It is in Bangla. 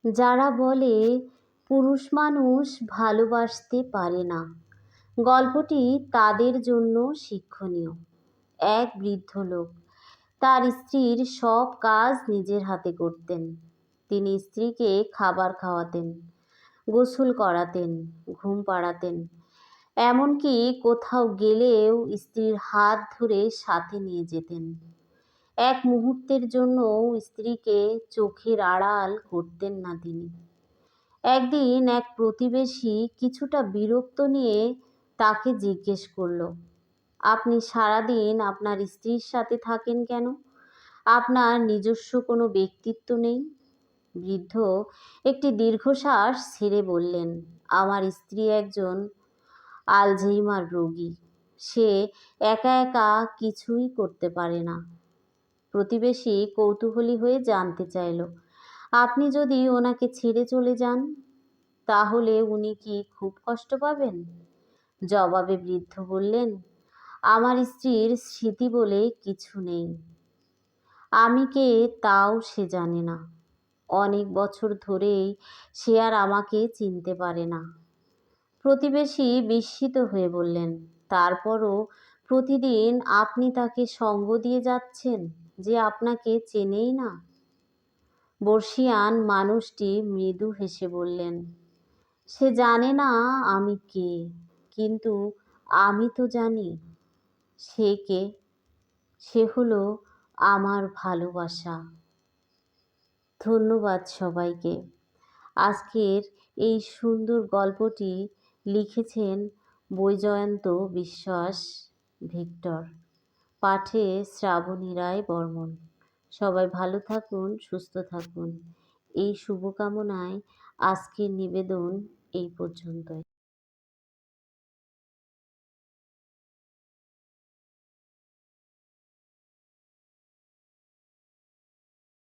যারা বলে পুরুষ মানুষ ভালোবাসতে পারে না, গল্পটি তাদের জন্য শিক্ষণীয়। এক বৃদ্ধ লোক তার স্ত্রীর সব কাজ নিজের হাতে করতেন। তিনি স্ত্রীকে খাবার খাওয়াতেন, গোসল করাতেন, ঘুম পাড়াতেন, এমনকি কোথাও গেলেও স্ত্রীর হাত ধরে সাথে নিয়ে যেতেন। এক মুহূর্তের জন্য স্ত্রীকে চোখের আড়াল করতেন না তিনি। একদিন এক প্রতিবেশী কিছুটা বিরক্ত নিয়ে তাকে জিজ্ঞেস করলো, আপনি সারাদিন আপনার স্ত্রীর সাথে থাকেন কেন? আপনার নিজস্ব কোনো ব্যক্তিত্ব নেই? বৃদ্ধ একটি দীর্ঘশ্বাস ছেড়ে বললেন, আমার স্ত্রী একজন আলঝেইমার রোগী। সে একা একা কিছুই করতে পারে না। প্রতিবেশী কৌতূহলী হয়ে জানতে চাইল, আপনি যদি ওনাকে ছেড়ে চলে যান তাহলে উনি কি খুব কষ্ট পাবেন? জবাবে বৃদ্ধ বললেন, আমার স্ত্রীর স্মৃতি বলে কিছু নেই। আমি কে তাও সে জানে না। অনেক বছর ধরেই সে আর আমাকে চিনতে পারে না। প্রতিবেশী বিস্মিত হয়ে বললেন, তারপরও প্রতিদিন আপনি তাকে সঙ্গ দিয়ে যাচ্ছেন যে আপনাকে চেনেই না? বর্ষীয়ান মানুষটি মৃদু হেসে বললেন, সে জানে না আমি কে, কিন্তু আমি তো জানি সে কে। সে হলো আমার ভালোবাসা। ধন্যবাদ সবাইকে। আজকের এই সুন্দর গল্পটি লিখেছেন বৈজয়ন্ত বিশ্বাস, ভিক্টর। পাঠে শ্রাবণী রায় বর্মন। সবাই ভালো থাকুন, সুস্থ থাকুন, এই শুভকামনায় আজকের নিবেদন এই পর্যন্তই।